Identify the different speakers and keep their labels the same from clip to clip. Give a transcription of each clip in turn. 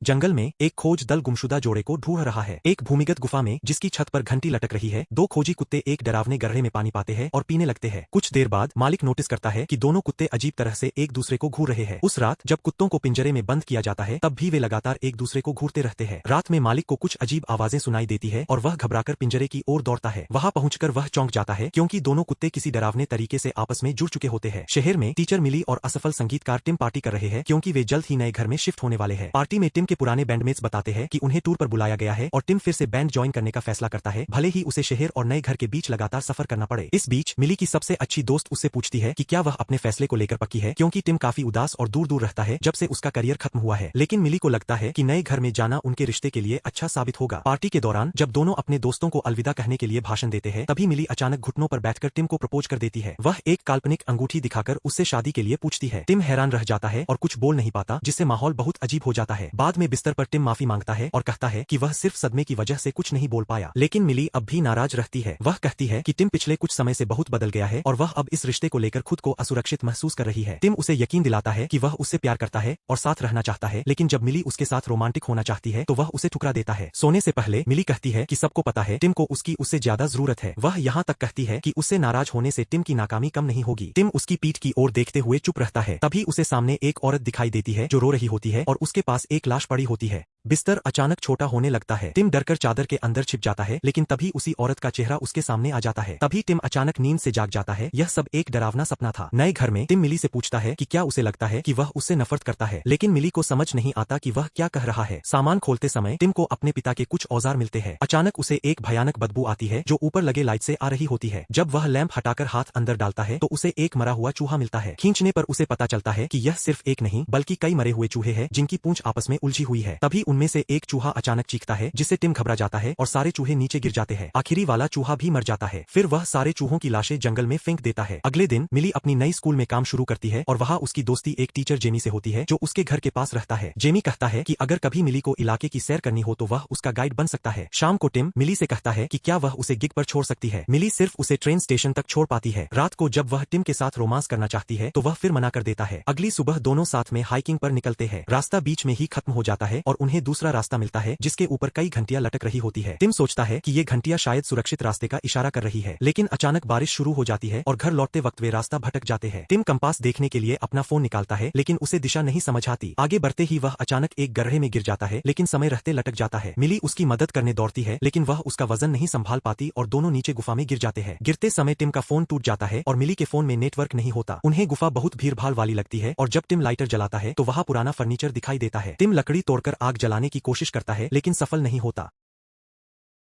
Speaker 1: जंगल में एक खोज दल गुमशुदा जोड़े को ढूंढ रहा है। एक भूमिगत गुफा में जिसकी छत पर घंटी लटक रही है, दो खोजी कुत्ते एक डरावने गड्ढे में पानी पाते हैं और पीने लगते हैं। कुछ देर बाद मालिक नोटिस करता है कि दोनों कुत्ते अजीब तरह से एक दूसरे को घूर रहे हैं। उस रात जब कुत्तों को पिंजरे में बंद किया जाता है, तब भी वे लगातार एक दूसरे को घूरते रहते हैं। रात में मालिक को कुछ अजीब आवाजें सुनाई देती है और वह घबराकर पिंजरे की ओर दौड़ता है। वहां पहुंचकर वह चौंक जाता है क्योंकि दोनों कुत्ते किसी डरावने तरीके से आपस में जुड़ चुके होते हैं। शहर में टीचर मिली और असफल संगीतकार टिम पार्टी कर रहे हैं क्योंकि वे जल्द ही नए घर में शिफ्ट होने वाले हैं। पार्टी में टिम के पुराने बैंडमेट्स बताते हैं कि उन्हें टूर पर बुलाया गया है और टिम फिर से बैंड ज्वाइन करने का फैसला करता है, भले ही उसे शहर और नए घर के बीच लगातार सफर करना पड़े। इस बीच मिली की सबसे अच्छी दोस्त उससे पूछती है कि क्या वह अपने फैसले को लेकर पक्की है, क्योंकि टिम काफी उदास और दूर दूर रहता है जब से उसका करियर खत्म हुआ है। लेकिन मिली को लगता है कि नए घर में जाना उनके रिश्ते के लिए अच्छा साबित होगा। पार्टी के दौरान जब दोनों अपने दोस्तों को अलविदा कहने के लिए भाषण देते हैं, तभी मिली अचानक घुटनों पर बैठकर टिम को प्रपोज कर देती है। वह एक काल्पनिक अंगूठी दिखाकर उससे शादी के लिए पूछती है। टिम हैरान रह जाता है और कुछ बोल नहीं पाता, जिससे माहौल बहुत अजीब हो जाता है। बाद में बिस्तर पर टिम माफी मांगता है और कहता है कि वह सिर्फ सदमे की वजह से कुछ नहीं बोल पाया। लेकिन मिली अब भी नाराज रहती है। वह कहती है कि टिम पिछले कुछ समय से बहुत बदल गया है और वह अब इस रिश्ते को लेकर खुद को असुरक्षित महसूस कर रही है। टिम उसे यकीन दिलाता है कि वह उससे प्यार करता है और साथ रहना चाहता है, लेकिन जब मिली उसके साथ रोमांटिक होना चाहती है तो वह उसे ठुकरा देता है। सोने से पहले मिली कहती है कि सबको पता है टिम को उसकी उससे ज्यादा जरूरत है। वह यहाँ तक कहती है कि उससे नाराज होने से टिम की नाकामी कम नहीं होगी। टिम उसकी पीठ की ओर देखते हुए चुप रहता है। तभी उसे सामने एक औरत दिखाई देती है जो रो रही होती है और उसके पास एक लाश पड़ी होती है। बिस्तर अचानक छोटा होने लगता है। टिम डरकर चादर के अंदर छिप जाता है, लेकिन तभी उसी औरत का चेहरा उसके सामने आ जाता है। तभी टिम अचानक नींद से जाग जाता है। यह सब एक डरावना सपना था। नए घर में टिम मिली से पूछता है कि क्या उसे लगता है कि वह उससे नफरत करता है, लेकिन मिली को समझ नहीं आता कि वह क्या कह रहा है। सामान खोलते समय टिम को अपने पिता के कुछ औजार मिलते हैं। अचानक उसे एक भयानक बदबू आती है जो ऊपर लगे लाइट से आ रही होती है। जब वह लैंप हटाकर हाथ अंदर डालता है तो उसे एक मरा हुआ चूहा मिलता है। खींचने पर उसे पता चलता है कि यह सिर्फ एक नहीं बल्कि कई मरे हुए चूहे हैं जिनकी पूंछ आपस में उलझी हुई है। तभी उनमें से एक चूहा अचानक चीखता है, जिससे टिम घबरा जाता है और सारे चूहे नीचे गिर जाते हैं। आखिरी वाला चूहा भी मर जाता है। फिर वह सारे चूहों की लाशें जंगल में फेंक देता है। अगले दिन मिली अपनी नई स्कूल में काम शुरू करती है और वहाँ उसकी दोस्ती एक टीचर जेमी से होती है जो उसके घर के पास रहता है। जेमी कहता है कि अगर कभी मिली को इलाके की सैर करनी हो तो वह उसका गाइड बन सकता है। शाम को टिम मिली से कहता है कि क्या वह उसे गिग पर छोड़ सकती है। मिली सिर्फ उसे ट्रेन स्टेशन तक छोड़ पाती है। रात को जब वह टिम के साथ रोमांस करना चाहती है तो वह फिर मना कर देता है। अगली सुबह दोनों साथ में हाइकिंग पर निकलते हैं। रास्ता बीच में ही खत्म हो जाता है और उन्हें दूसरा रास्ता मिलता है जिसके ऊपर कई घंटियां लटक रही होती है। टिम सोचता है कि ये घंटियां शायद सुरक्षित रास्ते का इशारा कर रही है, लेकिन अचानक बारिश शुरू हो जाती है और घर लौटते वक्त वे रास्ता भटक जाते हैं। टिम कंपास देखने के लिए अपना फोन निकालता है, लेकिन उसे दिशा नहीं समझ आती। आगे बढ़ते ही वह अचानक एक गड्ढे में गिर जाता है, लेकिन समय रहते लटक जाता है। मिली उसकी मदद करने दौड़ती है, लेकिन वह उसका वजन नहीं संभाल पाती और दोनों नीचे गुफा में गिर जाते हैं। गिरते समय टिम का फोन टूट जाता है और मिली के फोन में नेटवर्क नहीं होता। उन्हें गुफा बहुत भीड़-भाड़ वाली लगती है और जब टिम लाइटर जलाता है तो वहाँ पुराना फर्नीचर दिखाई देता है। टिम लकड़ी तोड़कर आग जलाने की कोशिश करता है, लेकिन सफल नहीं होता।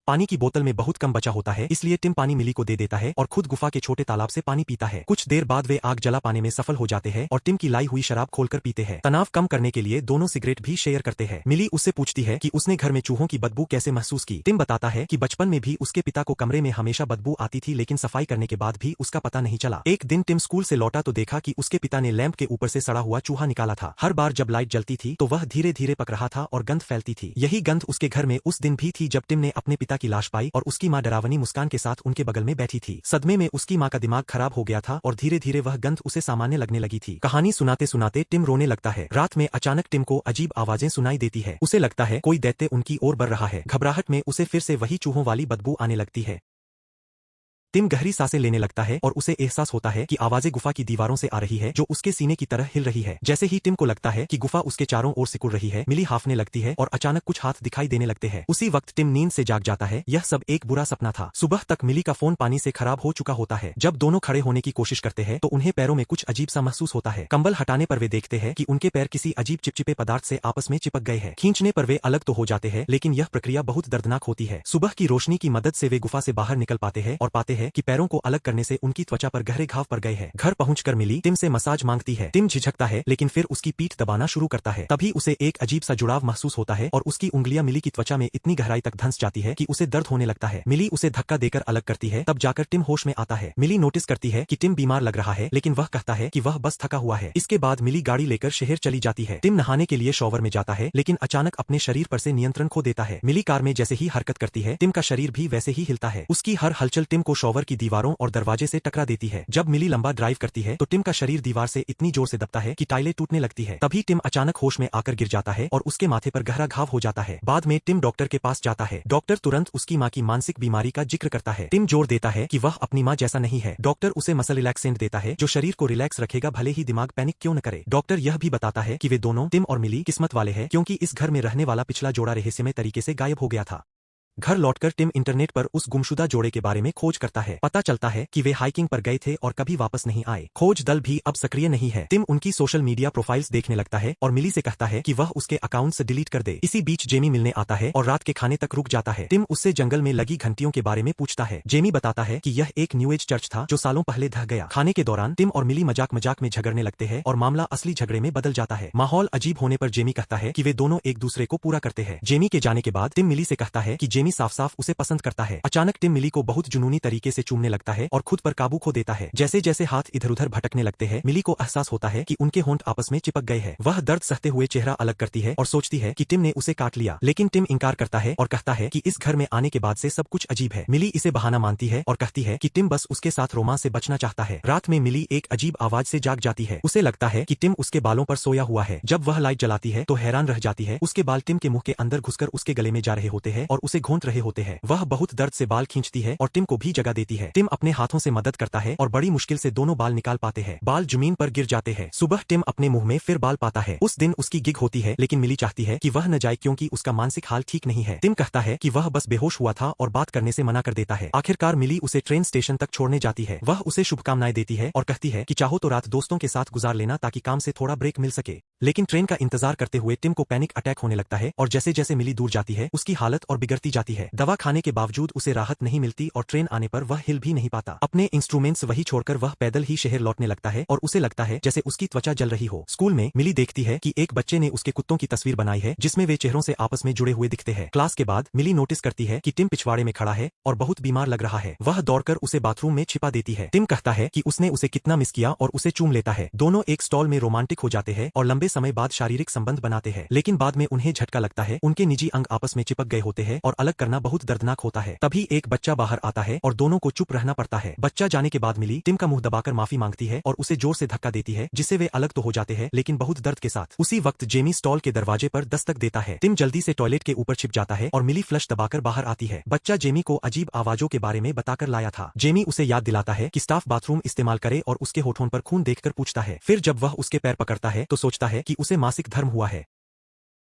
Speaker 1: पानी की बोतल में बहुत कम बचा होता है, इसलिए टिम पानी मिली को दे देता है और खुद गुफा के छोटे तालाब से पानी पीता है। कुछ देर बाद वे आग जला पाने में सफल हो जाते हैं और टिम की लाई हुई शराब खोलकर पीते हैं। तनाव कम करने के लिए दोनों सिगरेट भी शेयर करते हैं। मिली उससे पूछती है कि उसने घर में चूहों की बदबू कैसे महसूस की। टिम बताता है कि बचपन में भी उसके पिता को कमरे में हमेशा बदबू आती थी, लेकिन सफाई करने के बाद भी उसका पता नहीं चला। एक दिन टिम स्कूल से लौटा तो देखा कि उसके पिता ने लैंप के ऊपर से सड़ा हुआ चूहा निकाला था। हर बार जब लाइट जलती थी तो वह धीरे धीरे पक रहा था और गंध फैलती थी। यही गंध उसके घर में उस दिन भी थी जब टिम ने अपने पिता की लाश पाई और उसकी मां डरावनी मुस्कान के साथ उनके बगल में बैठी थी। सदमे में उसकी मां का दिमाग खराब हो गया था और धीरे धीरे वह गंध उसे सामान्य लगने लगी थी। कहानी सुनाते सुनाते टिम रोने लगता है। रात में अचानक टिम को अजीब आवाजें सुनाई देती है। उसे लगता है कोई दैत्य उनकी ओर बढ़ रहा है। घबराहट में उसे फिर से वही चूहों वाली बदबू आने लगती है। टिम गहरी सांसें लेने लगता है और उसे एहसास होता है कि आवाजें गुफा की दीवारों से आ रही है जो उसके सीने की तरह हिल रही है। जैसे ही टिम को लगता है कि गुफा उसके चारों ओर सिकुड़ रही है, मिली हाफने लगती है और अचानक कुछ हाथ दिखाई देने लगते हैं। उसी वक्त टिम नींद से जाग जाता है। यह सब एक बुरा सपना था। सुबह तक मिली का फोन पानी से खराब हो चुका होता है। जब दोनों खड़े होने की कोशिश करते हैं तो उन्हें पैरों में कुछ अजीब सा महसूस होता है। कंबल हटाने पर वे देखते हैं कि उनके पैर किसी अजीब चिपचिपे पदार्थ से आपस में चिपक गए हैं। खींचने पर वे अलग तो हो जाते हैं, लेकिन यह प्रक्रिया बहुत दर्दनाक होती है। सुबह की रोशनी की मदद से वे गुफा से बाहर निकल पाते हैं और पाते हैं कि पैरों को अलग करने से उनकी त्वचा पर गहरे घाव पड़ गए हैं। घर पहुंचकर मिली टिम से मसाज मांगती है। टिम झिझकता है, लेकिन फिर उसकी पीठ दबाना शुरू करता है। तभी उसे एक अजीब सा जुड़ाव महसूस होता है और उसकी उंगलियां मिली की त्वचा में इतनी गहराई तक धंस जाती है कि उसे दर्द होने लगता है। मिली उसे धक्का देकर अलग करती है, तब जाकर टिम होश में आता है। मिली नोटिस करती है कि टिम बीमार लग रहा है, लेकिन वह कहता है कि वह बस थका हुआ है। इसके बाद मिली गाड़ी लेकर शहर चली जाती है। टिम नहाने के लिए शॉवर में जाता है, लेकिन अचानक अपने शरीर पर से नियंत्रण खो देता है। मिली कार में जैसे ही हरकत करती है, टिम का शरीर भी वैसे ही हिलता है। उसकी हर हलचल टिम को शॉवर की दीवारों और दरवाजे से टकरा देती है। जब मिली लंबा ड्राइव करती है तो टिम का शरीर दीवार से इतनी जोर से दबता है कि टाइलें टूटने लगती है। तभी टिम अचानक होश में आकर गिर जाता है और उसके माथे पर गहरा घाव हो जाता है। बाद में टिम डॉक्टर के पास जाता है। डॉक्टर तुरंत उसकी मां की मानसिक बीमारी का जिक्र करता है। टिम जोर देता है कि वह अपनी मां जैसा नहीं है। डॉक्टर उसे मसल रिलैक्सेंट देता है जो शरीर को रिलैक्स रखेगा भले ही दिमाग पैनिक क्यों न करे। डॉक्टर यह भी बताता है कि वे दोनों टिम और मिली किस्मत वाले हैं क्योंकि इस घर में रहने वाला पिछला जोड़ा रहस्यमय तरीके से गायब हो गया था। घर लौटकर टिम इंटरनेट पर उस गुमशुदा जोड़े के बारे में खोज करता है। पता चलता है कि वे हाइकिंग पर गए थे और कभी वापस नहीं आए। खोज दल भी अब सक्रिय नहीं है। टिम उनकी सोशल मीडिया प्रोफाइल्स देखने लगता है और मिली से कहता है कि वह उसके अकाउंट से डिलीट कर दे। इसी बीच जेमी मिलने आता है और रात के खाने तक रुक जाता है। टिम उससे जंगल में लगी घंटियों के बारे में पूछता है। जेमी बताता है कि यह एक न्यू एज चर्च था जो सालों पहले ढह गया। खाने के दौरान टिम और मिली मजाक मजाक में झगड़ने लगते हैं और मामला असली झगड़े में बदल जाता है। माहौल अजीब होने पर जेमी कहता है कि वे दोनों एक दूसरे को पूरा करते हैं। जेमी के जाने के बाद टिम मिली से कहता है कि जेमी साफ साफ उसे पसंद करता है। अचानक टिम मिली को बहुत जुनूनी तरीके से चूमने लगता है और खुद पर काबू खो देता है। जैसे जैसे हाथ इधर उधर भटकने लगते हैं मिली को एहसास होता है कि उनके होंठ आपस में चिपक गए हैं। वह दर्द सहते हुए चेहरा अलग करती है और सोचती है कि टिम ने उसे काट लिया, लेकिन टिम इनकार करता है और कहता है कि इस घर में आने के बाद से सब कुछ अजीब है। मिली इसे बहाना मानती है और कहती है कि टिम बस उसके साथ रोमांस से बचना चाहता है। रात में मिली एक अजीब आवाज से जाग जाती है। उसे लगता है कि टिम उसके बालों पर सोया हुआ है। जब वह लाइट जलाती है तो हैरान रह जाती है। उसके बाल टिम के मुंह के अंदर घुसकर उसके गले में जा रहे होते हैं और उसे घोंट रहे होते हैं। वह बहुत दर्द से बाल खींचती है और टिम को भी जगा देती है। टिम अपने हाथों से मदद करता है और बड़ी मुश्किल से दोनों बाल निकाल पाते हैं। बाल जमीन पर गिर जाते हैं। सुबह टिम अपने मुंह में फिर बाल पाता है। उस दिन उसकी गिग होती है लेकिन मिली चाहती है कि वह न जाए क्योंकि उसका मानसिक हाल ठीक नहीं है। टिम कहता है कि वह बस बेहोश हुआ था और बात करने से मना कर देता है। आखिरकार मिली उसे ट्रेन स्टेशन तक छोड़ने जाती है। वह उसे शुभकामनाएं देती है और कहती है कि चाहो तो रात दोस्तों के साथ गुजार लेना ताकि काम से थोड़ा ब्रेक मिल सके। लेकिन ट्रेन का इंतजार करते हुए टिम को पैनिक अटैक होने लगता है और जैसे जैसे मिली दूर जाती है उसकी हालत और बिगड़ती जाती है। दवा खाने के बावजूद उसे राहत नहीं मिलती और ट्रेन आने पर वह हिल भी नहीं पाता। अपने इंस्ट्रूमेंट्स वही छोड़कर वह पैदल ही शहर लौटने लगता है और उसे लगता है जैसे उसकी त्वचा जल रही हो। स्कूल में मिली देखती है कि एक बच्चे ने उसके कुत्तों की तस्वीर बनाई है जिसमें वे चेहरों से आपस में जुड़े हुए दिखते हैं। क्लास के बाद मिली नोटिस करती है कि टिम पिछवाड़े में खड़ा है और बहुत बीमार लग रहा है। वह दौड़कर उसे बाथरूम में छिपा देती है। टिम कहता है कि उसने उसे कितना मिस किया और उसे चूम लेता है। दोनों एक स्टॉल में रोमांटिक हो जाते हैं और लंबे समय बाद शारीरिक संबंध बनाते हैं। लेकिन बाद में उन्हें झटका लगता है। उनके निजी अंग आपस में चिपक गए होते हैं और अलग करना बहुत दर्दनाक होता है। तभी एक बच्चा बाहर आता है और दोनों को चुप रहना पड़ता है। बच्चा जाने के बाद मिली टिम का मुंह दबाकर माफी मांगती है और उसे जोर से धक्का देती है जिससे वे अलग तो हो जाते हैं लेकिन बहुत दर्द के साथ। उसी वक्त जेमी स्टॉल के दरवाजे पर दस्तक देता है। टिम जल्दी से टॉयलेट के ऊपर छिप जाता है और मिली फ्लश दबाकर बाहर आती है। बच्चा जेमी को अजीब आवाजों के बारे में बताकर लाया था। जेमी उसे याद दिलाता है कि स्टाफ बाथरूम इस्तेमाल करे और उसके होठों पर खून देखकर पूछता है। फिर जब वह उसके पैर पकड़ता है तो सोचता है कि उसे मासिक धर्म हुआ है।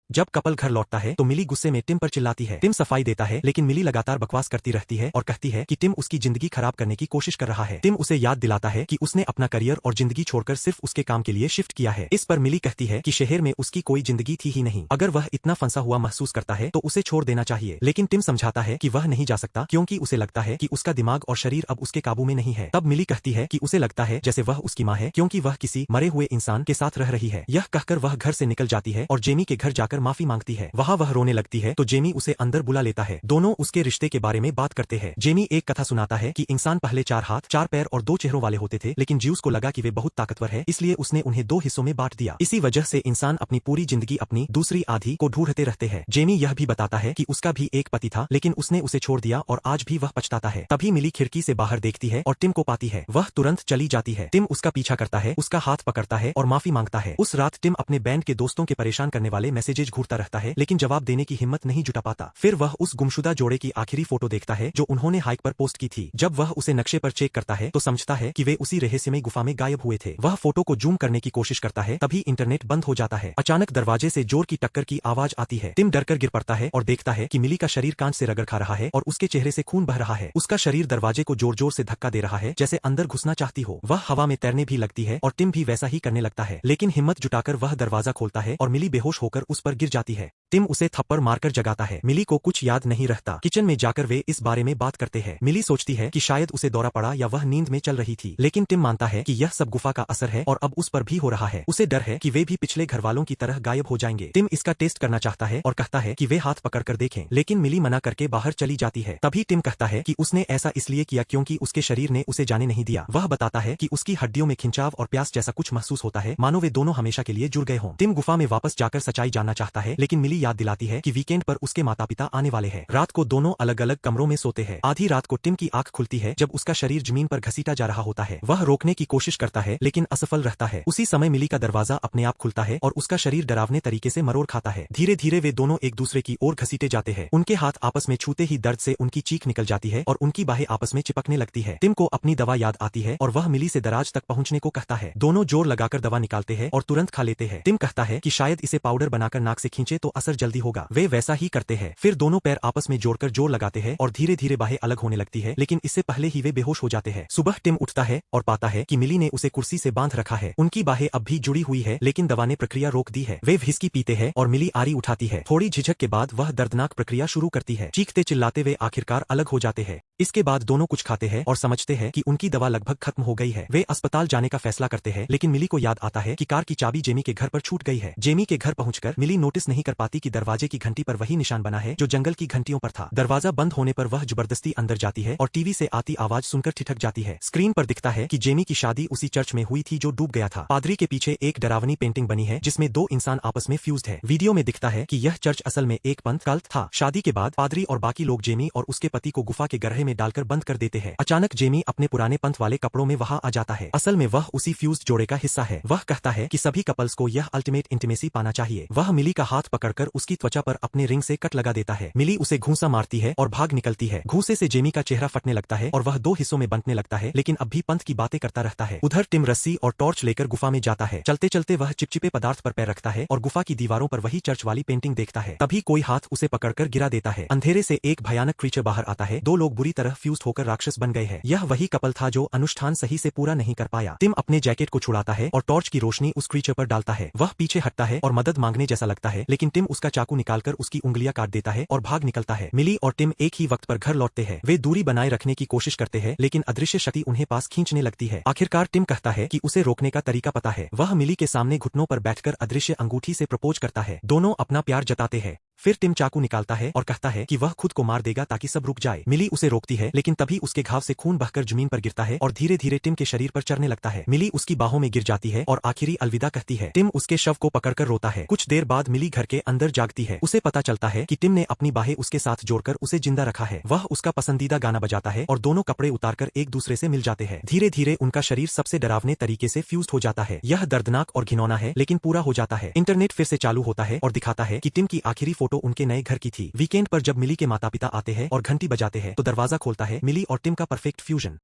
Speaker 1: जब कपल घर लौटता है तो मिली गुस्से में टिम पर चिल्लाती है। टिम सफाई देता है लेकिन मिली लगातार बकवास करती रहती है और कहती है कि टिम उसकी जिंदगी खराब करने की कोशिश कर रहा है। टिम उसे याद दिलाता है कि उसने अपना करियर और जिंदगी छोड़कर सिर्फ उसके काम के लिए शिफ्ट किया है। इस पर मिली कहती है कि शहर में उसकी कोई जिंदगी थी ही नहीं। अगर वह इतना फंसा हुआ महसूस करता है तो उसे छोड़ देना चाहिए। लेकिन टिम समझाता है कि वह नहीं जा सकता क्योंकि उसे लगता है कि उसका दिमाग और शरीर अब उसके काबू में नहीं है। तब मिली कहती है कि उसे लगता है जैसे वह उसकी माँ है क्योंकि वह किसी मरे हुए इंसान के साथ रह रही है। यह कहकर वह घर से निकल जाती है और जेमी के घर जाकर माफी मांगती है। वहां वह रोने लगती है तो जेमी उसे अंदर बुला लेता है। दोनों उसके रिश्ते के बारे में बात करते हैं। जेमी एक कथा सुनाता है कि इंसान पहले 4 हाथ 4 पैर और 2 चेहरों वाले होते थे लेकिन ज्यूस को लगा कि वे बहुत ताकतवर है इसलिए उसने उन्हें 2 हिस्सों में बांट दिया। इसी वजह से इंसान अपनी पूरी जिंदगी अपनी दूसरी आधी को ढूंढते रहते हैं। जेमी यह भी बताता है कि उसका भी एक पति था लेकिन उसने उसे छोड़ दिया और आज भी वह पछताता है। तभी मिली खिड़की से बाहर देखती है और टिम को पाती है। वह तुरंत चली जाती है। टिम उसका पीछा करता है, उसका हाथ पकड़ता है और माफी मांगता है। उस रात टिम अपने बैंड के दोस्तों के परेशान करने वाले मैसेजेज घूरता रहता है लेकिन जवाब देने की हिम्मत नहीं जुटा पाता। फिर वह उस गुमशुदा जोड़े की आखिरी फोटो देखता है जो उन्होंने हाइक पर पोस्ट की थी। जब वह उसे नक्शे पर चेक करता है तो समझता है कि वे उसी रहस्यमय गुफा में गायब हुए थे। वह फोटो को जूम करने की कोशिश करता है तभी इंटरनेट बंद हो जाता है। अचानक दरवाजे से जोर की टक्कर की आवाज आती है। टिम डरकर गिर पड़ता है और देखता है कि मिली का शरीर कांच से रगड़ खा रहा है और उसके चेहरे से खून बह रहा है। उसका शरीर दरवाजे को जोर जोर से धक्का दे रहा है जैसे अंदर घुसना चाहती हो। वह हवा में तैरने भी लगती है और टिम भी वैसा ही करने लगता है लेकिन हिम्मत जुटाकर वह दरवाजा खोलता है और मिली बेहोश होकर उस पर गिर जाती है। टिम उसे थप्पड़ मारकर जगाता है। मिली को कुछ याद नहीं रहता। किचन में जाकर वे इस बारे में बात करते हैं। मिली सोचती है कि शायद उसे दौरा पड़ा या वह नींद में चल रही थी लेकिन टिम मानता है कि यह सब गुफा का असर है और अब उस पर भी हो रहा है। उसे डर है कि वे भी पिछले घरवालों की तरह गायब हो जाएंगे। टिम इसका टेस्ट करना चाहता है और कहता है कि वे हाथ पकड़कर देखें लेकिन मिली मना करके बाहर चली जाती है। तभी टिम कहता है कि उसने ऐसा इसलिए किया क्योंकि उसके शरीर ने उसे जाने नहीं दिया। वह बताता है कि उसकी हड्डियों में खिंचाव और प्यास जैसा कुछ महसूस होता है मानो वे दोनों हमेशा के लिए जुड़ गए हों। टिम गुफा में वापस जाकर सच्चाई जानना चाहता है लेकिन मिली की याद दिलाती है कि वीकेंड पर उसके माता पिता आने वाले हैं। रात को दोनों अलग अलग कमरों में सोते हैं। आधी रात को टिम की आंख खुलती है जब उसका शरीर जमीन पर घसीटा जा रहा होता है। वह रोकने की कोशिश करता है लेकिन असफल रहता है। उसी समय मिली का दरवाजा अपने आप खुलता है और उसका शरीर डरावने तरीके से मरोड़ खाता है। धीरे धीरे वे दोनों एक दूसरे की ओर घसीटे जाते हैं। उनके हाथ आपस में छूते ही दर्द से उनकी चीख निकल जाती है और उनकी बाहें आपस में चिपकने लगती है। टिम को अपनी दवा याद आती है और वह मिली से दराज तक पहुंचने को कहता है। दोनों जोर लगाकर दवा निकालते हैं और तुरंत खा लेते हैं। टिम कहता है कि शायद इसे पाउडर बनाकर नाक से खींचे तो असर जल्दी होगा। वे वैसा ही करते हैं। फिर दोनों पैर आपस में जोड़कर जोर लगाते हैं और धीरे धीरे बाहें अलग होने लगती है, लेकिन इससे पहले ही वे बेहोश हो जाते हैं। सुबह टिम उठता है और पाता है कि मिली ने उसे कुर्सी से बांध रखा है। उनकी बाहें अब भी जुड़ी हुई है लेकिन दवा ने प्रक्रिया रोक दी है। वे व्हिस्की पीते हैं और मिली आरी उठाती है। थोड़ी झिझक के बाद वह दर्दनाक प्रक्रिया शुरू करती है। चीखते चिल्लाते वे आखिरकार अलग हो जाते हैं। इसके बाद दोनों कुछ खाते हैं और समझते हैं कि उनकी दवा लगभग खत्म हो गई है। वे अस्पताल जाने का फैसला करते हैं लेकिन मिली को याद आता है कि कार की चाबी जेमी के घर पर छूट गई है। जेमी के घर पहुंचकर मिली नोटिस नहीं कर पाती कि दरवाजे की घंटी पर वही निशान बना है जो जंगल की घंटियों पर था। दरवाजा बंद होने पर वह जबरदस्ती अंदर जाती है और टीवी से आती आवाज सुनकर ठिठक जाती है। स्क्रीन पर दिखता है कि जेमी की शादी उसी चर्च में हुई थी जो डूब गया था। पादरी के पीछे एक डरावनी पेंटिंग बनी है जिसमें दो इंसान आपस में फ्यूज्ड है। वीडियो में दिखता है कि यह चर्च असल में एक पंथ कल्ट था। शादी के बाद पादरी और बाकी लोग जेमी और उसके पति को गुफा के गड्ढे में डालकर बंद कर देते हैं। अचानक जेमी अपने पुराने पंथ वाले कपड़ों में वहां आ जाता है। असल में वह उसी फ्यूज्ड जोड़े का हिस्सा है। वह कहता है कि सभी कपल्स को यह अल्टीमेट इंटीमेसी पाना चाहिए। वह मिली का हाथ पकड़कर उसकी त्वचा पर अपने रिंग से कट लगा देता है। मिली उसे घूंसा मारती है और भाग निकलती है। घूंसे से जेमी का चेहरा फटने लगता है और वह दो हिस्सों में बंटने लगता है, लेकिन अब भी पंथ की बातें करता रहता है। उधर टिम रस्सी और टॉर्च लेकर गुफा में जाता है। चलते चलते वह चिपचिपे पदार्थ पर पैर रखता है और गुफा की दीवारों पर वही चर्च वाली पेंटिंग देखता है। तभी कोई हाथ उसे पकड़कर गिरा देता है। अंधेरे से एक भयानक क्रीचर बाहर आता है। दो लोग बुरी तरह फ्यूज्ड होकर राक्षस बन गए हैं। यह वही कपल था जो अनुष्ठान सही से पूरा नहीं कर पाया। टिम अपने जैकेट को छुड़ाता है और टॉर्च की रोशनी उस क्रीचर पर डालता है। वह पीछे हटता है और मदद मांगने जैसा लगता है, लेकिन टिम उसका चाकू निकालकर उसकी उंगलियां काट देता है और भाग निकलता है। मिली और टिम एक ही वक्त पर घर लौटते हैं। वे दूरी बनाए रखने की कोशिश करते हैं लेकिन अदृश्य शक्ति उन्हें पास खींचने लगती है। आखिरकार टिम कहता है कि उसे रोकने का तरीका पता है। वह मिली के सामने घुटनों पर बैठकर अदृश्य अंगूठी से प्रपोज करता है। दोनों अपना प्यार जताते हैं। फिर टिम चाकू निकालता है और कहता है कि वह खुद को मार देगा ताकि सब रुक जाए। मिली उसे रोकती है लेकिन तभी उसके घाव से खून बहकर जमीन पर गिरता है और धीरे धीरे टिम के शरीर पर चढ़ने लगता है। मिली उसकी बाहों में गिर जाती है और आखिरी अलविदा कहती है। टिम उसके शव को पकड़कर रोता है। कुछ देर बाद मिली घर के अंदर जागती है। उसे पता चलता है कि टिम ने अपनी बाहें उसके साथ जोड़कर उसे जिंदा रखा है। वह उसका पसंदीदा गाना बजाता है और दोनों कपड़े उतारकर एक दूसरे से मिल जाते हैं। धीरे धीरे उनका शरीर सबसे डरावने तरीके से फ्यूज्ड हो जाता है। यह दर्दनाक और घिनौना है लेकिन पूरा हो जाता है। इंटरनेट फिर से चालू होता है और दिखाता है कि टिम की आखिरी फोटो उनके नए घर की थी। वीकेंड पर जब मिली के माता पिता आते हैं और घंटी बजाते हैं तो दरवाजा खोलता है मिली और टिम का परफेक्ट फ्यूजन।